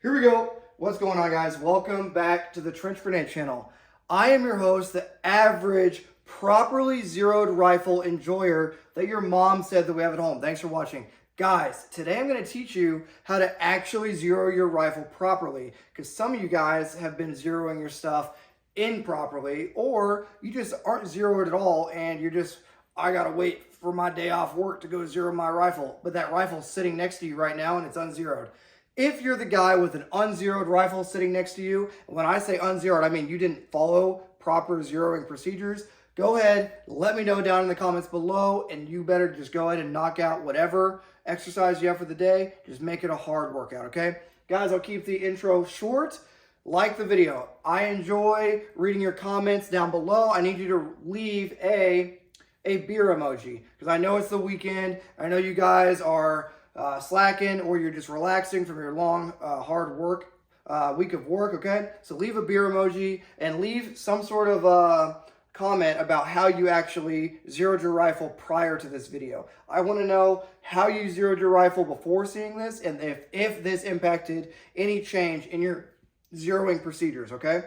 Here we go. What's going on, guys? Welcome back to the Trench Grenade channel. I am your host, the average, properly zeroed rifle enjoyer that your mom said that we have at home. Thanks for watching. Guys, today I'm going to teach you how to actually zero your rifle properly, because some of you guys have been zeroing your stuff improperly, or you just aren't zeroed at all and you're just, I got to wait for my day off work to go zero my rifle, but that rifle's sitting next to you right now and it's unzeroed. If you're the guy with an unzeroed rifle sitting next to you, and when I say unzeroed, I mean you didn't follow proper zeroing procedures, go ahead, let me know down in the comments below, and you better just go ahead and knock out whatever exercise you have for the day. Just make it a hard workout, okay? Guys, I'll keep the intro short. Like the video. I enjoy reading your comments down below. I need you to leave a beer emoji, because I know it's the weekend. I know you guys are slacking, or you're just relaxing from your long, hard work, week of work, okay? So leave a beer emoji and leave some sort of comment about how you actually zeroed your rifle prior to this video. I want to know how you zeroed your rifle before seeing this, and if this impacted any change in your zeroing procedures, okay?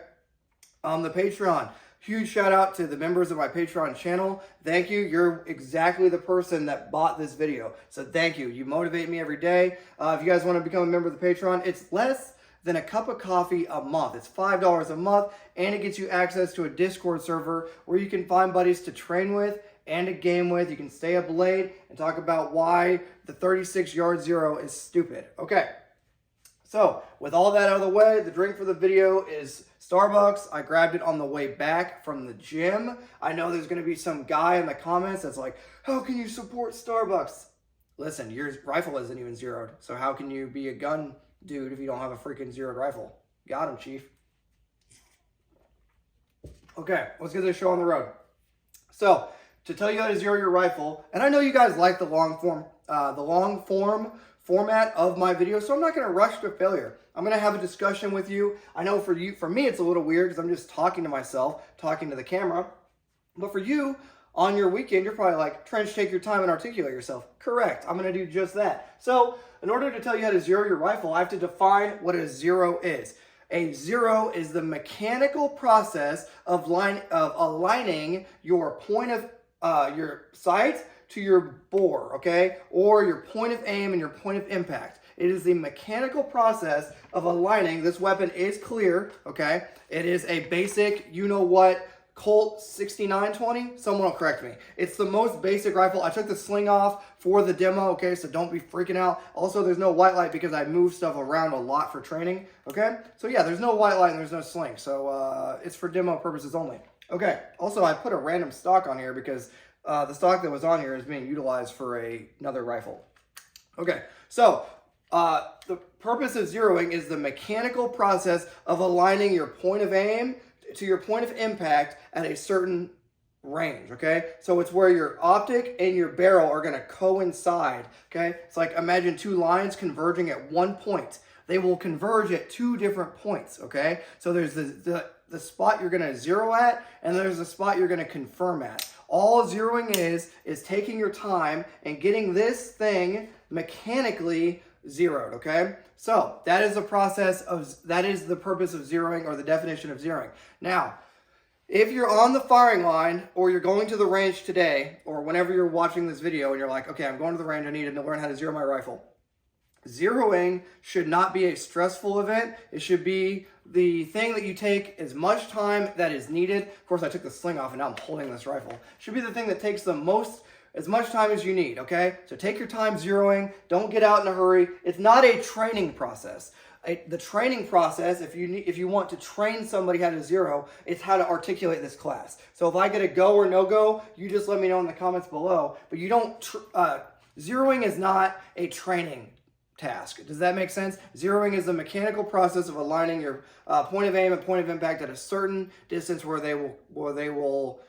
The Patreon. Huge shout out to the members of my Patreon channel. Thank you. You're exactly the person that bought this video. So thank you. You motivate me every day. If you guys want to become a member of the Patreon, it's less than a cup of coffee a month. It's $5 a month, and it gets you access to a Discord server where you can find buddies to train with and to game with. You can stay up late and talk about why the 36-yard zero is stupid. Okay. So, with all that out of the way, the drink for the video is Starbucks. I grabbed it on the way back from the gym. I know there's going to be some guy in the comments that's like, how can you support Starbucks? Listen, your rifle isn't even zeroed, so how can you be a gun dude if you don't have a freaking zeroed rifle? Got him, Chief. Okay, let's get this show on the road. So, to tell you how to zero your rifle, and I know you guys like the long form format of my video, so I'm not going to rush to failure. I'm going to have a discussion with you. I know for me, it's a little weird because I'm just talking to myself, talking to the camera. But for you, on your weekend, you're probably like, Trench, take your time and articulate yourself. Correct. I'm going to do just that. So in order to tell you how to zero your rifle, I have to define what a zero is. A zero is the mechanical process of aligning your point of your sight to your bore, okay? Or your point of aim and your point of impact. It is the mechanical process of aligning. This weapon is clear, okay? It is a basic, you know what, Colt 6920? Someone will correct me. It's the most basic rifle. I took the sling off for the demo, okay? So don't be freaking out. Also, there's no white light because I move stuff around a lot for training, okay? So yeah, there's no white light and there's no sling. So it's for demo purposes only. Okay, also I put a random stock on here because the stock that was on here is being utilized for another rifle. Okay, so the purpose of zeroing is the mechanical process of aligning your point of aim to your point of impact at a certain range, okay? So it's where your optic and your barrel are going to coincide, okay? It's like imagine two lines converging at one point. They will converge at two different points, okay? So there's the spot you're going to zero at, and there's the spot you're going to confirm at. All zeroing is taking your time and getting this thing mechanically zeroed, okay? So that is the that is the purpose of zeroing, or the definition of zeroing. Now, if you're on the firing line, or you're going to the range today, or whenever you're watching this video and you're like, okay, I'm going to the range, I need to learn how to zero my rifle. Zeroing should not be a stressful event. It should be the thing that you take as much time that is needed. Of course, I took the sling off and now I'm holding this rifle. It should be the thing that takes as much time as you need, okay? So take your time zeroing. Don't get out in a hurry. It's not a training process. The training process, if you want to train somebody how to zero, it's how to articulate this class. So if I get a go or no go, you just let me know in the comments below. But you don't, zeroing is not a training task. Does that make sense? Zeroing is the mechanical process of aligning your point of aim and point of impact at a certain distance where they will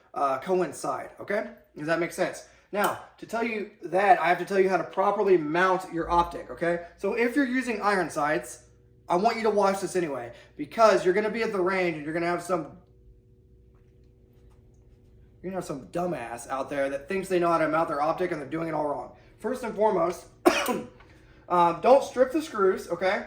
coincide, okay? Does that make sense? Now, to tell you that, I have to tell you how to properly mount your optic, okay? So if you're using iron sights, I want you to watch this anyway, because you're going to be at the range and you're going to have some dumbass out there that thinks they know how to mount their optic and they're doing it all wrong. First and foremost, don't strip the screws, okay?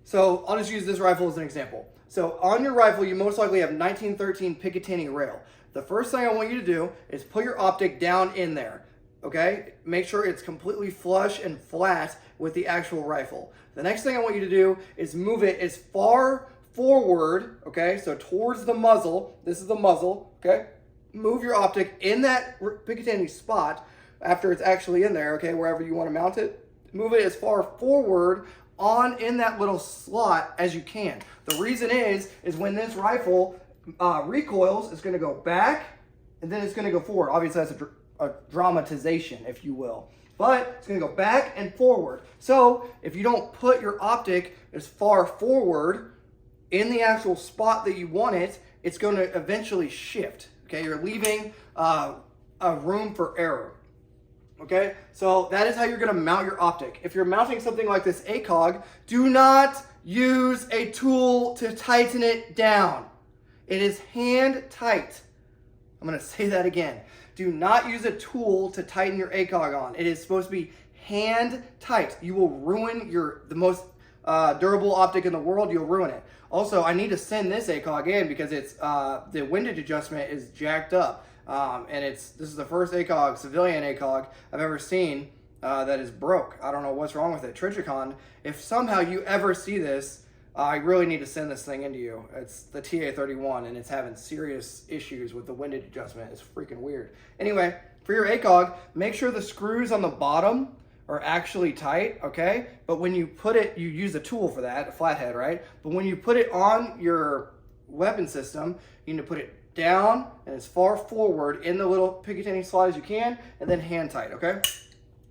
So I'll just use this rifle as an example. So on your rifle, you most likely have 1913 Picatinny rail. The first thing I want you to do is put your optic down in there, okay? Make sure it's completely flush and flat with the actual rifle. The next thing I want you to do is move it as far forward, okay? So towards the muzzle. This is the muzzle, okay? Move your optic in that Picatinny spot after it's actually in there, okay? Wherever you want to mount it. Move it as far forward in that little slot as you can. The reason is when this rifle recoils, it's going to go back and then it's going to go forward. Obviously, that's a dramatization, if you will. But it's going to go back and forward. So if you don't put your optic as far forward in the actual spot that you want it, it's going to eventually shift. Okay, you're leaving a room for error. Okay, so that is how you're going to mount your optic. If you're mounting something like this ACOG, do not use a tool to tighten it down. It is hand tight. I'm going to say that again. Do not use a tool to tighten your ACOG on. It is supposed to be hand tight. You will ruin the most durable optic in the world. You'll ruin it. Also, I need to send this ACOG in because it's the windage adjustment is jacked up. And this is the first ACOG, civilian ACOG, I've ever seen that is broke. I don't know what's wrong with it. Trijicon, if somehow you ever see this, I really need to send this thing into you. It's the TA31 and it's having serious issues with the windage adjustment. It's freaking weird. Anyway, for your ACOG, make sure the screws on the bottom are actually tight, okay? But when you put it, you use a tool for that, a flathead, right? But when you put it on your weapon system, you need to put it down and as far forward in the little Picatinny slot as you can, and then hand tight, okay?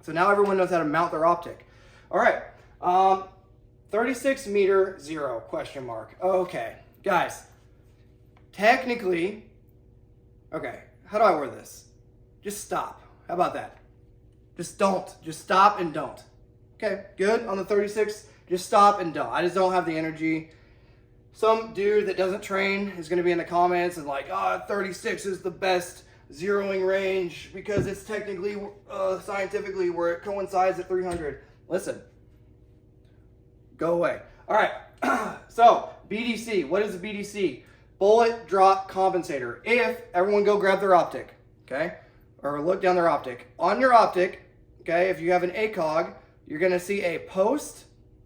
So now everyone knows how to mount their optic. All right, 36 meter zero, question mark. Okay, guys, technically, okay, how do I word this? Just stop. How about that? Just don't. Just stop and don't. Okay, good on the 36. Just stop and don't. I just don't have the energy. Some dude that doesn't train is going to be in the comments and like, 36 is the best zeroing range because it's technically, scientifically, where it coincides at 300. Listen, go away. All right, so BDC. What is a BDC? Bullet drop compensator. If everyone go grab their optic, okay, or look down their optic. On your optic, okay, if you have an ACOG, you're going to see a post,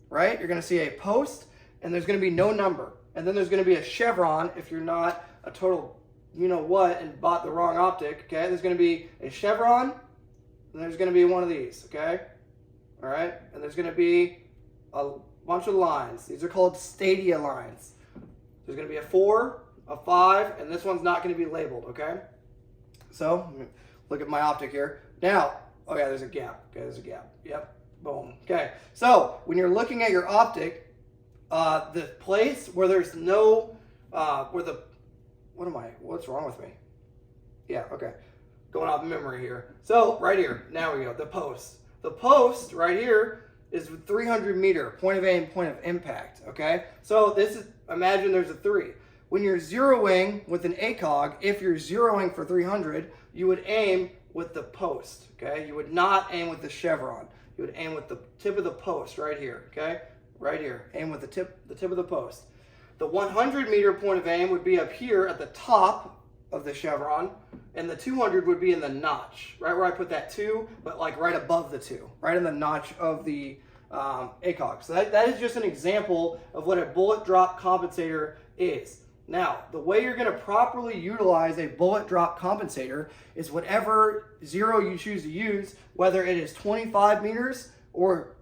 right? You're going to see a post, and there's going to be no number. And then there's going to be a chevron if you're not a total you-know-what and bought the wrong optic, okay? There's going to be a chevron, and there's going to be one of these, okay? All right? And there's going to be a bunch of lines. These are called stadia lines. There's going to be a 4, a 5, and this one's not going to be labeled, okay? So, look at my optic here. Now, oh yeah, there's a gap. Okay, there's a gap. Yep, boom. Okay, so when you're looking at your optic, the place where there's no, what's wrong with me? Yeah, okay. Going off memory here. So, right here, now we go, the post. The post right here is 300 meter, point of aim, point of impact, okay? So this is, imagine there's a 3. When you're zeroing with an ACOG, if you're zeroing for 300, you would aim with the post, okay? You would not aim with the chevron. You would aim with the tip of the post right here, okay? Right here, aim with the tip of the post. The 100 meter point of aim would be up here at the top of the chevron, and the 200 would be in the notch, right where I put that 2, but like right above the 2, right in the notch of the ACOG. So that is just an example of what a bullet drop compensator is. Now, the way you're going to properly utilize a bullet drop compensator is whatever zero you choose to use, whether it is 25 meters or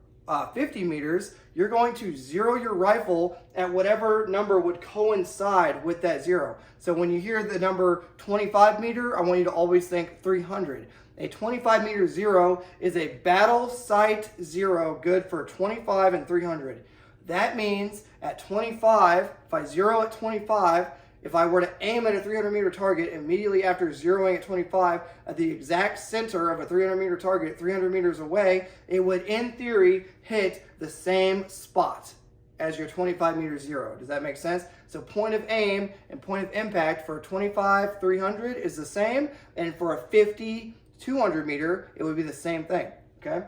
50 meters, you're going to zero your rifle at whatever number would coincide with that zero. So when you hear the number 25 meter, I want you to always think 300. A 25 meter zero is a battle sight zero good for 25 and 300. That means at 25, if I zero at 25, if I were to aim at a 300 meter target immediately after zeroing at 25 at the exact center of a 300 meter target 300 meters away, it would in theory hit the same spot as your 25 meter zero. Does that make sense? So point of aim and point of impact for 25, 300 is the same, and for a 50, 200 meter, it would be the same thing, okay?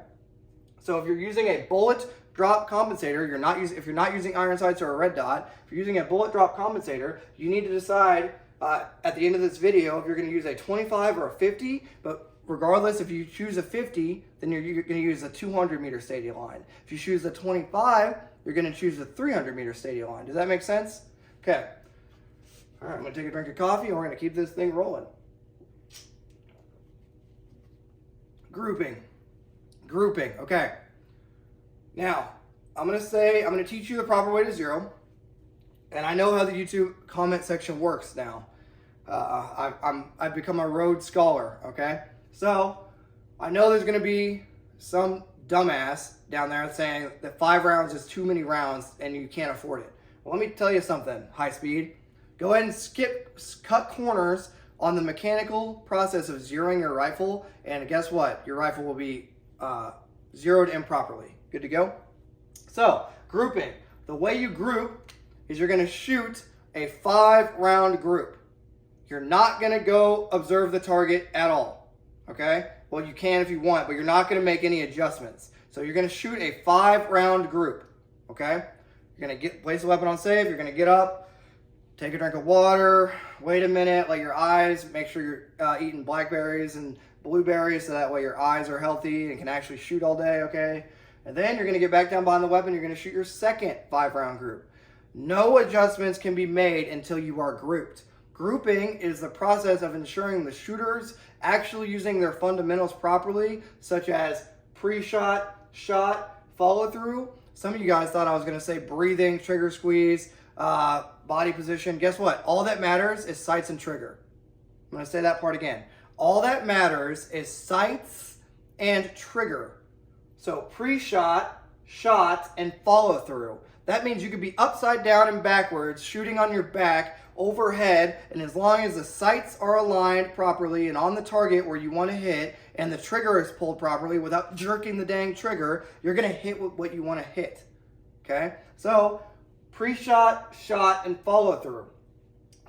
So if you're using a bullet drop compensator, if you're not using iron sights or a red dot, if you're using a bullet drop compensator, you need to decide at the end of this video if you're going to use a 25 or a 50. But regardless, if you choose a 50, then you're going to use a 200 meter stadia line. If you choose the 25, you're going to choose the 300 meter stadia line. Does that make sense? Okay. All right, I'm going to take a drink of coffee and we're going to keep this thing rolling. Grouping. Okay. Now, I'm going to teach you the proper way to zero. And I know how the YouTube comment section works now. I've become a Rhodes Scholar, okay? So, I know there's going to be some dumbass down there saying that 5 rounds is too many rounds and you can't afford it. Well, let me tell you something, high speed. Go ahead and cut corners on the mechanical process of zeroing your rifle, and guess what? Your rifle will be zeroed improperly. Good to go? So, grouping. The way you group is you're going to shoot a 5-round group. You're not going to go observe the target at all, okay? Well, you can if you want, but you're not going to make any adjustments. So you're going to shoot a 5-round group, okay? You're going to place the weapon on safe. You're going to get up, take a drink of water, wait a minute, let your eyes, make sure you're eating blackberries and blueberries so that way your eyes are healthy and can actually shoot all day, okay? And then you're going to get back down behind the weapon. You're going to shoot your second 5-round group. No adjustments can be made until you are grouped. Grouping is the process of ensuring the shooters actually using their fundamentals properly, such as pre-shot, shot, follow-through. Some of you guys thought I was going to say breathing, trigger squeeze, body position. Guess what? All that matters is sights and trigger. I'm going to say that part again. All that matters is sights and trigger. So pre-shot, shot, and follow-through. That means you could be upside down and backwards, shooting on your back, overhead, and as long as the sights are aligned properly and on the target where you want to hit, and the trigger is pulled properly without jerking the dang trigger, you're going to hit what you want to hit. Okay? So, pre-shot, shot, and follow-through.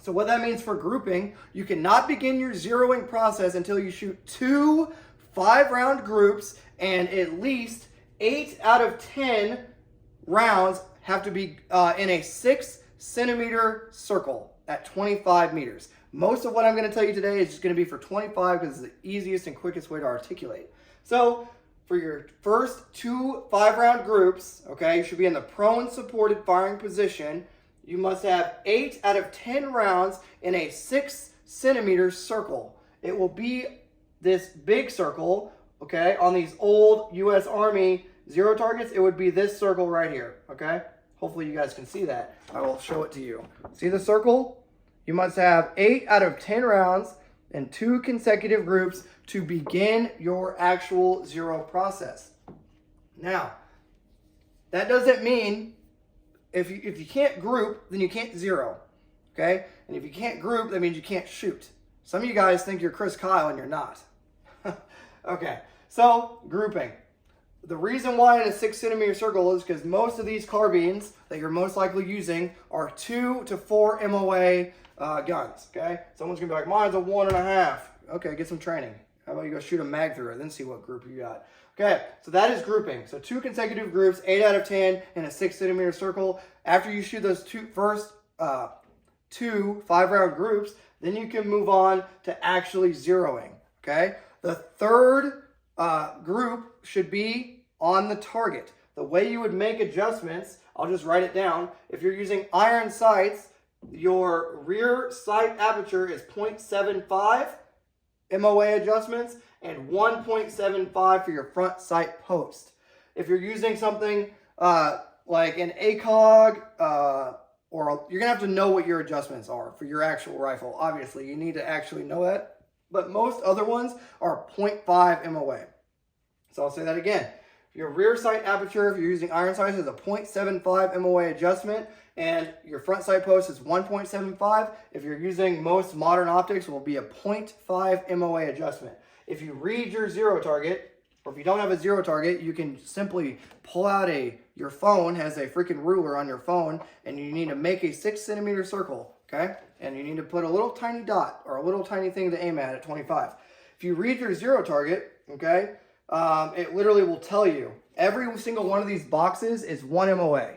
So what that means for grouping, you cannot begin your zeroing process until you shoot 2 5-round groups, and at least 8 out of 10 rounds have to be in a 6-centimeter circle at 25 meters. Most of what I'm going to tell you today is just going to be for 25 because it's the easiest and quickest way to articulate. So for your first 2 5-round groups, okay, you should be in the prone supported firing position. You must have 8 out of 10 rounds in a 6-centimeter circle. It will be this big circle, okay, on these old U.S. Army zero targets. It would be this circle right here, okay? Hopefully you guys can see that. I will show it to you. See the circle? You must have 8 out of 10 rounds in 2 consecutive groups to begin your actual zero process. Now, that doesn't mean if you can't group, then you can't zero, okay? And if you can't group, that means you can't shoot. Some of you guys think you're Chris Kyle and you're not. Okay, so grouping. The reason why in a 6-centimeter circle is because most of these carbines that you're most likely using are 2 to 4 MOA guns, okay? Someone's gonna be like, mine's a 1.5. Okay, get some training. How about you go shoot a mag through it, then see what group you got. Okay, so that is grouping. So 2 consecutive groups, 8 out of 10 in a 6-centimeter circle. After you shoot those first 2 5-round groups, then you can move on to actually zeroing, okay? The third group should be on the target. The way you would make adjustments, I'll just write it down. If you're using iron sights, your rear sight aperture is 0.75 MOA adjustments and 1.75 for your front sight post. If you're using something like an ACOG, or you're gonna have to know what your adjustments are for your actual rifle. Obviously, you need to actually know that. But most other ones are 0.5 MOA. So I'll say that again. Your rear sight aperture, if you're using iron sights, is a 0.75 MOA adjustment, and your front sight post is 1.75. If you're using most modern optics, it will be a 0.5 MOA adjustment. If you read your zero target, or if you don't have a zero target, you can simply pull out your phone has a freaking ruler on your phone, and you need to make a 6-centimeter circle, okay? And you need to put a little tiny dot or a little tiny thing to aim at 25. If you read your zero target, okay, it literally will tell you every single one of these boxes is 1 MOA.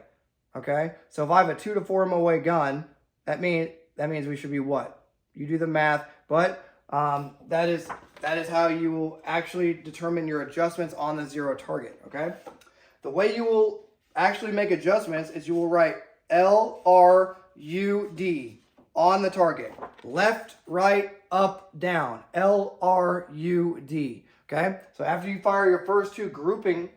Okay, so if I have a 2 to 4 MOA gun, that means we should be what? You do the math, but that is how you will actually determine your adjustments on the zero target. Okay, the way you will actually make adjustments is you will write LRUD on the target. Left, right, up, down. LRUD. Okay? So after you fire your first 2 grouping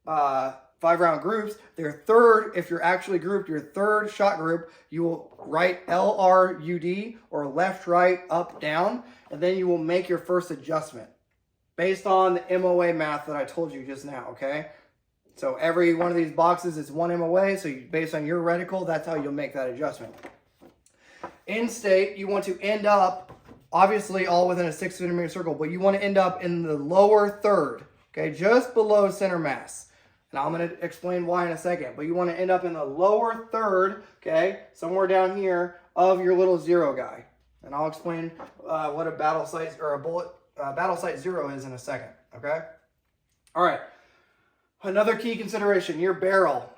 5-round groups, their third, if you're actually grouped, your third shot group, you will write LRUD or left, right, up, down, and then you will make your first adjustment based on the MOA math that I told you just now. Okay? So every one of these boxes is 1 MOA, so based on your reticle, that's how you'll make that adjustment. In state, you want to end up, obviously all within a 6 centimeter circle, but you want to end up in the lower third, okay, just below center mass. And I'm going to explain why in a second, but you want to end up in the lower third, okay, somewhere down here of your little zero guy. And I'll explain what a battle sight or a bullet battle sight zero is in a second, okay? All right. Another key consideration, your barrel.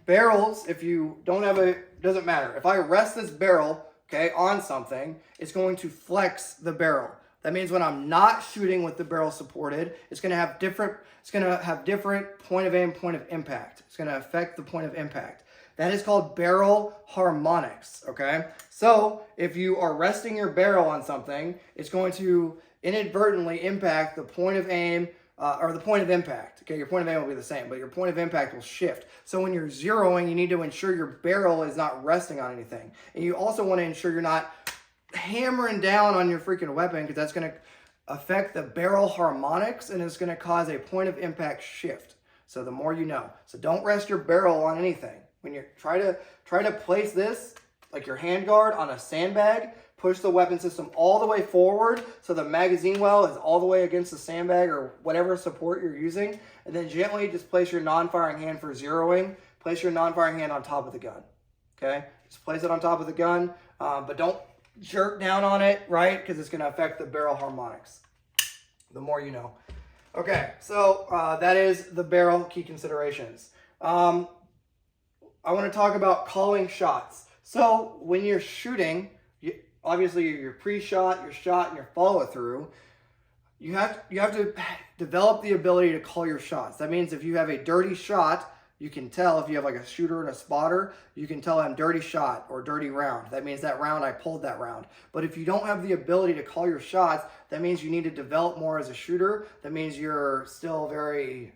Barrels, if you don't have doesn't matter. If I rest this barrel, okay, on something, it's going to flex the barrel. That means when I'm not shooting with the barrel supported, it's going to have different point of aim, point of impact. It's going to affect the point of impact. That is called barrel harmonics, okay? So if you are resting your barrel on something, it's going to inadvertently impact the point of aim, or the point of impact. Okay, your point of aim will be the same, but your point of impact will shift. So when you're zeroing, you need to ensure your barrel is not resting on anything. And you also want to ensure you're not hammering down on your freaking weapon, because that's going to affect the barrel harmonics and it's going to cause a point of impact shift. So the more you know. So don't rest your barrel on anything. When you try to place this, like your handguard, on a sandbag, push the weapon system all the way forward so the magazine well is all the way against the sandbag or whatever support you're using, and then gently just place your non-firing hand for zeroing. Place your non-firing hand on top of the gun, okay? Just place it on top of the gun, but don't jerk down on it, right? Because it's going to affect the barrel harmonics. The more you know. Okay, so that is the barrel key considerations. I want to talk about calling shots. So when you're shooting, obviously your pre-shot, your shot, and your follow-through, you have to develop the ability to call your shots. That means if you have a dirty shot, you can tell. If you have like a shooter and a spotter, you can tell I'm dirty shot or dirty round. That means that round, I pulled that round. But if you don't have the ability to call your shots, that means you need to develop more as a shooter. That means you're still very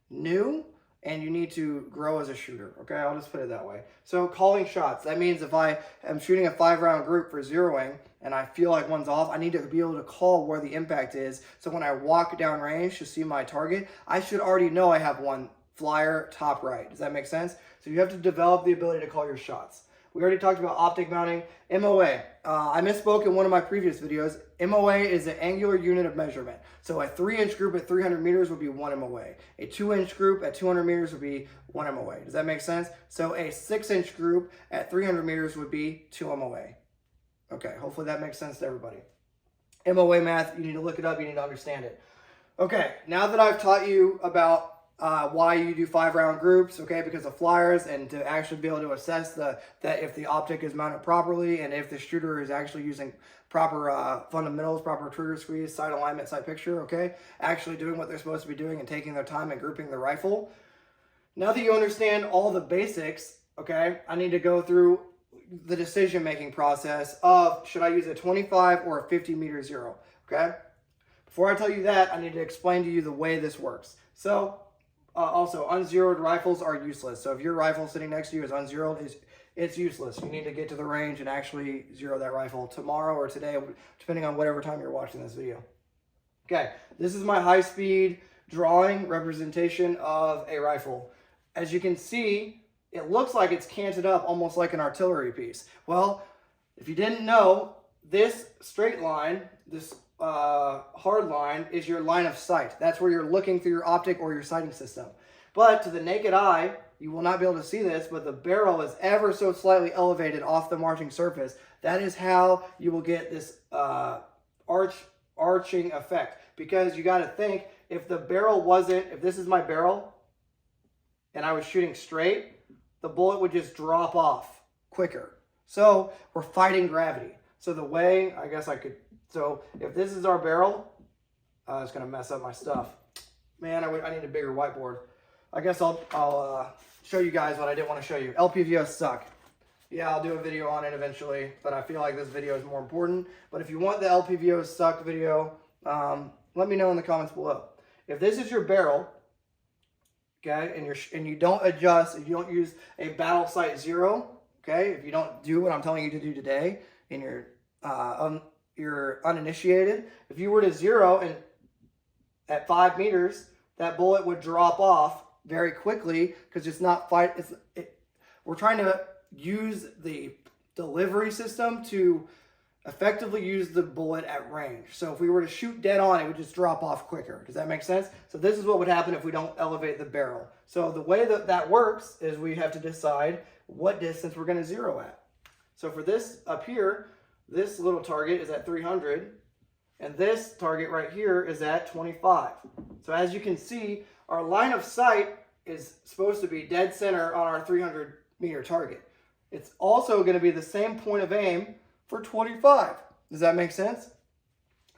new, and you need to grow as a shooter. Okay, I'll just put it that way. So calling shots, that means if I am shooting a 5-round group for zeroing and I feel like one's off, I need to be able to call where the impact is. So when I walk down range to see my target, I should already know I have one flyer top right. Does that make sense? So you have to develop the ability to call your shots. We already talked about optic mounting. MOA. I misspoke in one of my previous videos. MOA is an angular unit of measurement. So a 3-inch group at 300 meters would be 1 MOA. A 2-inch group at 200 meters would be 1 MOA. Does that make sense? So a 6-inch group at 300 meters would be 2 MOA. Okay, hopefully that makes sense to everybody. MOA math, you need to look it up, you need to understand it. Okay, now that I've taught you about why you do 5-round groups, okay, because of flyers, and to actually be able to assess that if the optic is mounted properly and if the shooter is actually using proper fundamentals, proper trigger squeeze, sight alignment, sight picture, okay, actually doing what they're supposed to be doing and taking their time and grouping the rifle. Now that you understand all the basics, okay, I need to go through the decision-making process of should I use a 25 or a 50 meter zero, okay? Before I tell you that, I need to explain to you the way this works. So, also, unzeroed rifles are useless. So if your rifle sitting next to you is unzeroed, it's useless. You need to get to the range and actually zero that rifle tomorrow or today, depending on whatever time you're watching this video. Okay, this is my high-speed drawing representation of a rifle. As you can see, it looks like it's canted up almost like an artillery piece. Well, if you didn't know, this straight line, this hard line, is your line of sight. That's where you're looking through your optic or your sighting system. But to the naked eye, you will not be able to see this, but the barrel is ever so slightly elevated off the marching surface. That is how you will get this arching effect. Because you got to think, if the barrel wasn't, if this is my barrel and I was shooting straight, the bullet would just drop off quicker. So we're fighting gravity. So the way, I guess I could, so if this is our barrel, it's going to mess up my stuff. Man, I need a bigger whiteboard. I guess I'll show you guys what I didn't want to show you. LPVOs suck. Yeah, I'll do a video on it eventually, but I feel like this video is more important. But if you want the LPVOs suck video, let me know in the comments below. If this is your barrel, okay, and you don't adjust, if you don't use a battle sight 0, okay, if you don't do what I'm telling you to do today, and you're uninitiated, if you were to 0 and at 5 meters, that bullet would drop off very quickly because it's not we're trying to use the delivery system to effectively use the bullet at range. So if we were to shoot dead on, it would just drop off quicker. Does that make sense? So this is what would happen if we don't elevate the barrel. So the way that works is we have to decide what distance we're going to 0 at. So for this up here, this little target is at 300, and this target right here is at 25. So as you can see, our line of sight is supposed to be dead center on our 300 meter target. It's also going to be the same point of aim for 25. Does that make sense?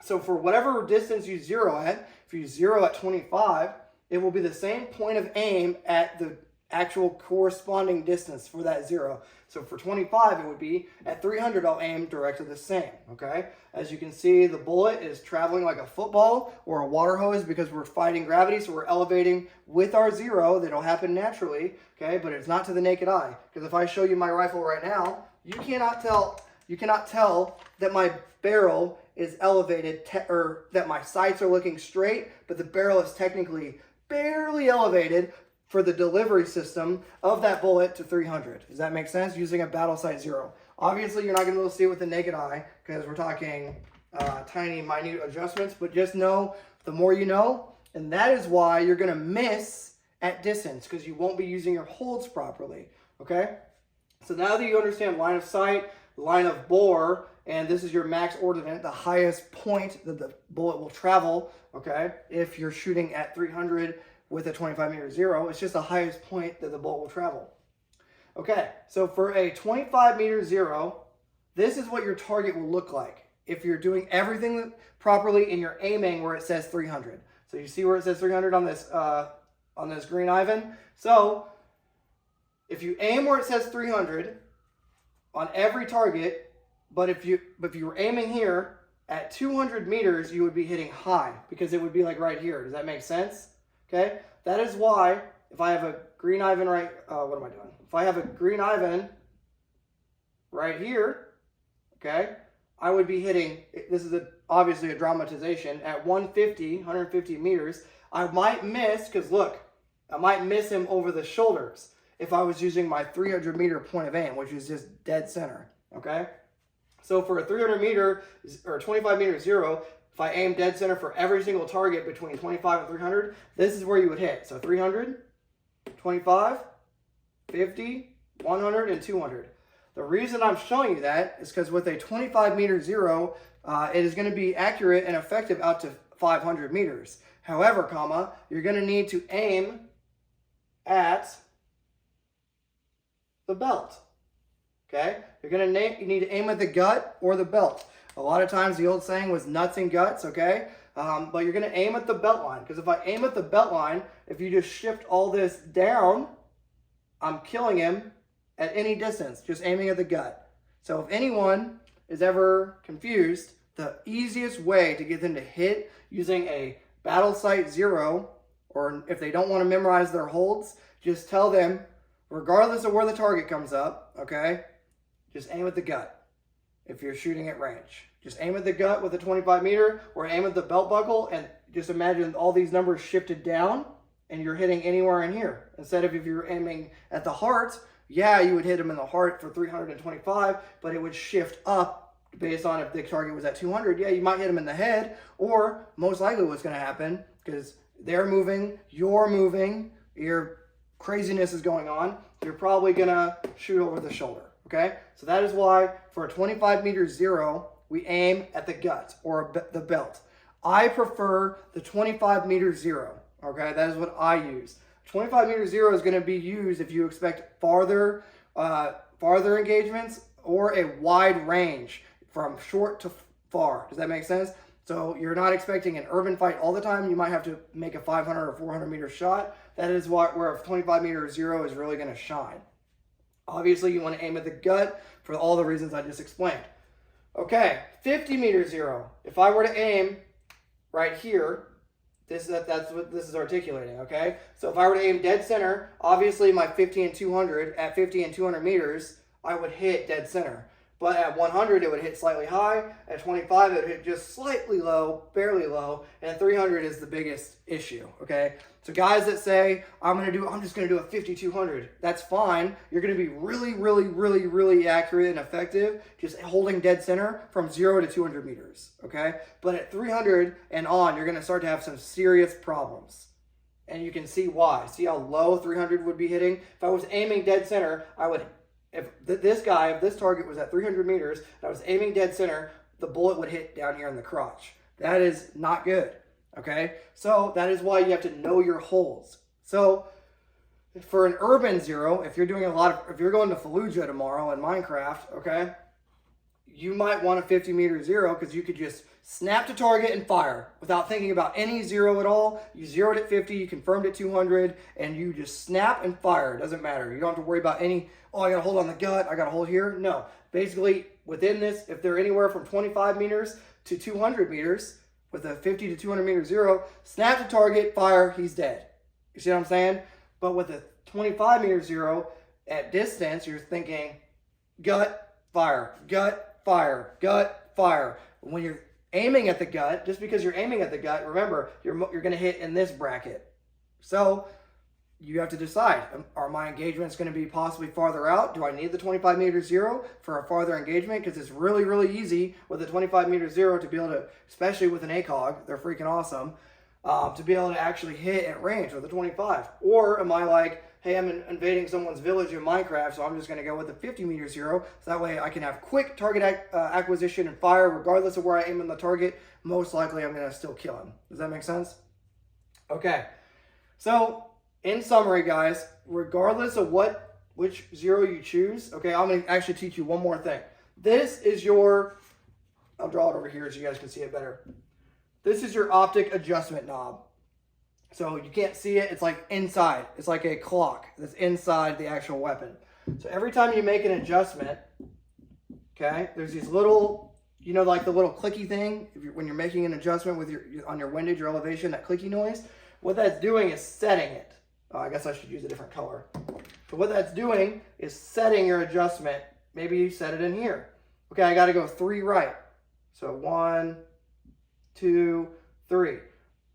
So for whatever distance you 0 at, if you 0 at 25, it will be the same point of aim at the actual corresponding distance for that 0. So for 25, it would be at 300, I'll aim directly the same, okay? As you can see, the bullet is traveling like a football or a water hose because we're fighting gravity, so we're elevating with our 0. That'll happen naturally, okay? But it's not to the naked eye. Because if I show you my rifle right now, you cannot tell that my barrel is elevated or that my sights are looking straight, but the barrel is technically barely elevated for the delivery system of that bullet to 300. Does that make sense? Using a battle sight 0. Obviously, you're not going to be able to see it with the naked eye because we're talking tiny, minute adjustments, but just know the more you know, and that is why you're going to miss at distance because you won't be using your holds properly, okay? So now that you understand line of sight, line of bore, and this is your max ordinate, the highest point that the bullet will travel, okay? If you're shooting at 300 with a 25 meter 0, it's just the highest point that the bullet will travel. Okay, so for a 25 meter 0, this is what your target will look like if you're doing everything properly and you're aiming where it says 300. So you see where it says 300 on this green Ivan? So if you aim where it says 300 on every target, but if you were aiming here at 200 meters, you would be hitting high because it would be like right here. Does that make sense? Okay, that is why if I have a green Ivan what am I doing? If I have a green Ivan right here, okay, I would be hitting, this is obviously a dramatization, at 150 meters. I might miss, because look, I might miss him over the shoulders if I was using my 300 meter point of aim, which is just dead center, okay? So for a 300 meter or 25 meter 0, if I aim dead center for every single target between 25 and 300, this is where you would hit. So 300, 25, 50, 100, and 200. The reason I'm showing you that is because with a 25 meter 0, it is going to be accurate and effective out to 500 meters. However, you're going to need to aim at the belt. Okay? You need to aim at the gut or the belt. A lot of times the old saying was nuts and guts, okay? But you're going to aim at the belt line. Because if I aim at the belt line, if you just shift all this down, I'm killing him at any distance, just aiming at the gut. So if anyone is ever confused, the easiest way to get them to hit using a battle sight 0, or if they don't want to memorize their holds, just tell them, regardless of where the target comes up, okay, just aim at the gut. If you're shooting at range, just aim at the gut with a 25 meter or aim at the belt buckle, and just imagine all these numbers shifted down and you're hitting anywhere in here. Instead of if you're aiming at the heart, yeah, you would hit them in the heart for 325, but it would shift up based on if the target was at 200. Yeah, you might hit them in the head, or most likely what's going to happen, because they're moving, you're moving, your craziness is going on, you're probably going to shoot over the shoulder. Okay, so that is why for a 25 meter 0, we aim at the gut or the belt. I prefer the 25 meter zero. Okay, that is what I use. 25 meter zero is going to be used if you expect farther engagements or a wide range from short to far. Does that make sense? So you're not expecting an urban fight all the time. You might have to make a 500 or 400 meter shot. That is where a 25 meter zero is really going to shine. Obviously, you want to aim at the gut for all the reasons I just explained. Okay, 50 meter zero. If I were to aim right here, that's what this is articulating, okay? So if I were to aim dead center, obviously my 50 and 200, at 50 and 200 meters, I would hit dead center. But at 100, it would hit slightly high. At 25, it would hit just slightly low, barely low. And at 300 is the biggest issue, okay? So guys that say, I'm just going to do a 50-200, that's fine. You're going to be really, really, really, really accurate and effective just holding dead center from 0 to 200 meters, okay? But at 300 and on, you're going to start to have some serious problems. And you can see why. See how low 300 would be hitting? If I was aiming dead center, I would... If this target was at 300 meters, and I was aiming dead center, the bullet would hit down here in the crotch. That is not good, okay? So that is why you have to know your holes. So for an urban zero, if you're going to Fallujah tomorrow in Minecraft, okay, you might want a 50 meter zero because you could just snap to target and fire without thinking about any zero at all. You zeroed at 50, you confirmed at 200, and you just snap and fire. It doesn't matter. You don't have to worry about any, oh, I got to hold on the gut, I got to hold here. No. Basically, within this, if they're anywhere from 25 meters to 200 meters, with a 50 to 200 meter zero, snap to target, fire, he's dead. You see what I'm saying? But with a 25 meter zero, at distance, you're thinking gut, fire, gut, fire, gut, fire. When you're aiming at the gut, just because you're aiming at the gut, remember, you're going to hit in this bracket. So you have to decide, are my engagements going to be possibly farther out? Do I need the 25 meter zero for a farther engagement? Because it's really, really easy with a 25 meter zero to be able to, especially with an ACOG, they're freaking awesome, to be able to actually hit at range with a 25. Or am I like, hey, I'm invading someone's village in Minecraft, so I'm just going to go with a 50 meter zero, so that way I can have quick target acquisition and fire regardless of where I aim on the target. Most likely I'm going to still kill him. Does that make sense? Okay, so in summary, guys, regardless of which zero you choose, okay, I'm going to actually teach you one more thing. This is your, I'll draw it over here so you guys can see it better. This is your optic adjustment knob. So you can't see it, it's like inside. It's like a clock that's inside the actual weapon. So every time you make an adjustment, okay, there's these little, you know, like the little clicky thing, when you're making an adjustment with on your windage or elevation, that clicky noise, what that's doing is setting it. I guess I should use a different color. So what that's doing is setting your adjustment. Maybe you set it in here. Okay, I got to go 3 right. So 1, 2, 3.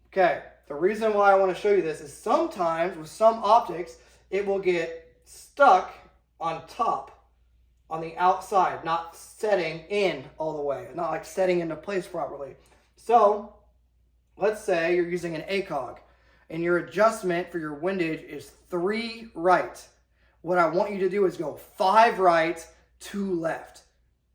Okay. The reason why I want to show you this is sometimes with some optics, it will get stuck on top, on the outside, not setting in all the way, not like setting into place properly. So let's say you're using an ACOG and your adjustment for your windage is 3 right. What I want you to do is go 5 right, 2 left.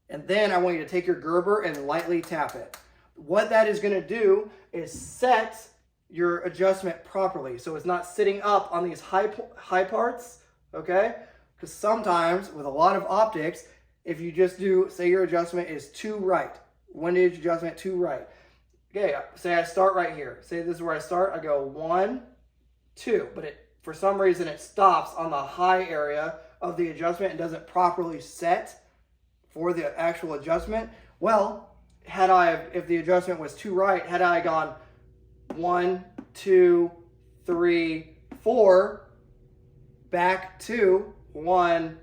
And then I want you to take your Gerber and lightly tap it. What that is going to do is set your adjustment properly, so it's not sitting up on these high parts, okay? Because sometimes with a lot of optics, if you just do, say your adjustment is 2 right, windage adjustment 2 right. Okay, say I start right here. Say this is where I start. I go 1, 2, but for some reason it stops on the high area of the adjustment and doesn't properly set for the actual adjustment. Well, if the adjustment was 2 right, had I gone 1, 2, 3, 4, back 2, 1,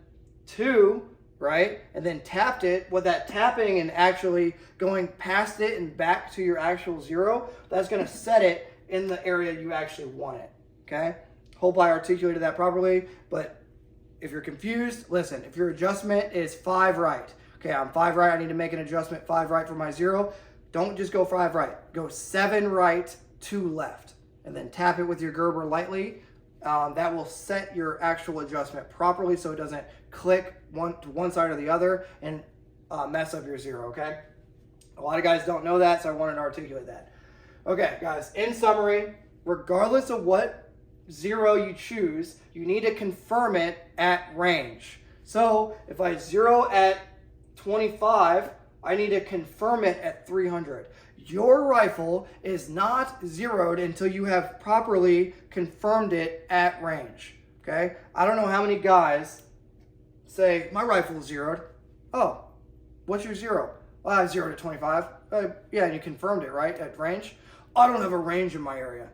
2, right? And then tapped it, with that tapping and actually going past it and back to your actual zero, that's going to set it in the area you actually want it, okay? Hope I articulated that properly, but if you're confused, listen, if your adjustment is 5 right, okay, I'm 5 right, I need to make an adjustment 5 right for my zero, don't just go 5 right, go 7 right, 2 left, and then tap it with your Gerber lightly. That will set your actual adjustment properly so it doesn't click to one side or the other and mess up your zero, okay? A lot of guys don't know that, so I wanted to articulate that. Okay, guys, in summary, regardless of what zero you choose, you need to confirm it at range. So if I zero at 25, I need to confirm it at 300. Your rifle is not zeroed until you have properly confirmed it at range. Okay? I don't know how many guys say, my rifle is zeroed. Oh, what's your zero? Well, I zeroed at 25. Yeah, and you confirmed it, right, at range? I don't have a range in my area.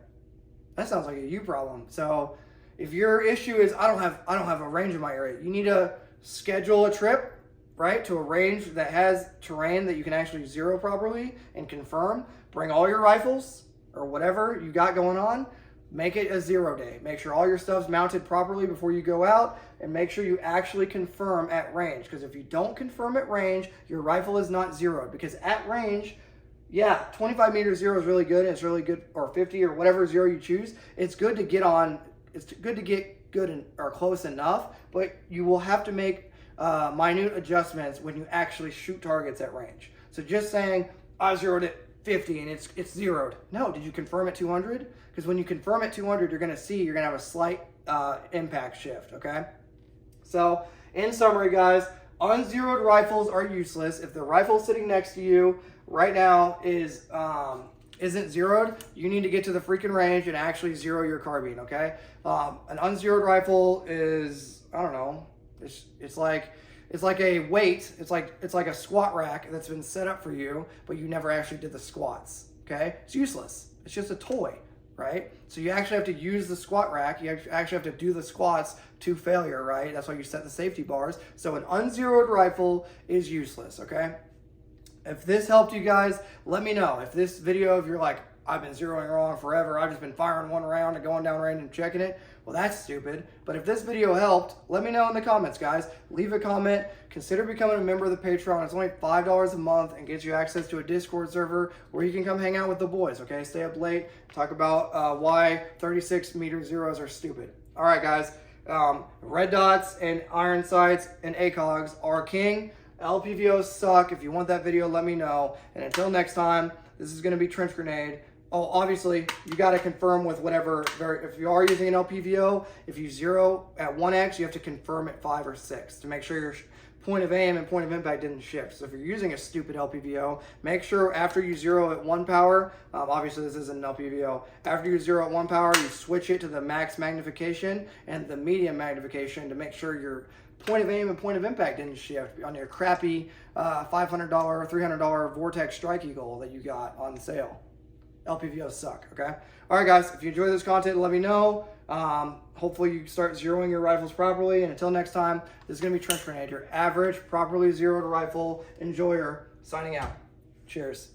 That sounds like a you problem. So if your issue is I don't have a range in my area, you need to schedule a trip, right, to a range that has terrain that you can actually zero properly and confirm. Bring all your rifles or whatever you got going on. Make it a 0 day. Make sure all your stuff's mounted properly before you go out, and make sure you actually confirm at range. Because if you don't confirm at range, your rifle is not zeroed. Because at range, yeah, 25 meter zero is really good. And it's really good, or 50 or whatever zero you choose. It's good to get on. It's good to get good or close enough, but you will have to make minute adjustments when you actually shoot targets at range. So just saying I zeroed at 50 and it's zeroed. No, did you confirm at 200? Because when you confirm at 200, you're going to have a slight impact shift, okay? So in summary, guys, unzeroed rifles are useless. If the rifle sitting next to you right now isn't zeroed, you need to get to the freaking range and actually zero your carbine, okay? An unzeroed rifle is, I don't know, it's like a weight. It's like a squat rack that's been set up for you, but you never actually did the squats. Okay, it's useless. It's just a toy, right? So you actually have to use the squat rack. You actually have to do the squats to failure, right? That's why you set the safety bars. So an unzeroed rifle is useless. Okay. If this helped you guys, let me know. If this video, if you're like, I've been zeroing wrong forever, I've just been firing one round and going down range and checking it, well, that's stupid. But if this video helped, let me know in the comments, guys. Leave a comment. Consider becoming a member of the Patreon. It's only $5 a month and gets you access to a Discord server where you can come hang out with the boys, okay? Stay up late, talk about why 36 meter zeros are stupid. All right, guys. Red dots and iron sights and ACOGs are king. LPVOs suck. If you want that video, let me know. And until next time, this is going to be Trench Grenade. Oh, obviously, you got to confirm with whatever. If you are using an LPVO, if you zero at 1x, you have to confirm at 5 or 6 to make sure your point of aim and point of impact didn't shift. So if you're using a stupid LPVO, make sure after you zero at 1 power, obviously this isn't an LPVO, after you zero at 1 power, you switch it to the max magnification and the medium magnification to make sure your point of aim and point of impact didn't shift on your crappy $500 or $300 Vortex Strike Eagle that you got on sale. LPVOs suck, okay? All right, guys, if you enjoy this content, let me know. Hopefully you start zeroing your rifles properly. And until next time, this is going to be Trench Grenade, your average, properly zeroed rifle enjoyer, signing out. Cheers.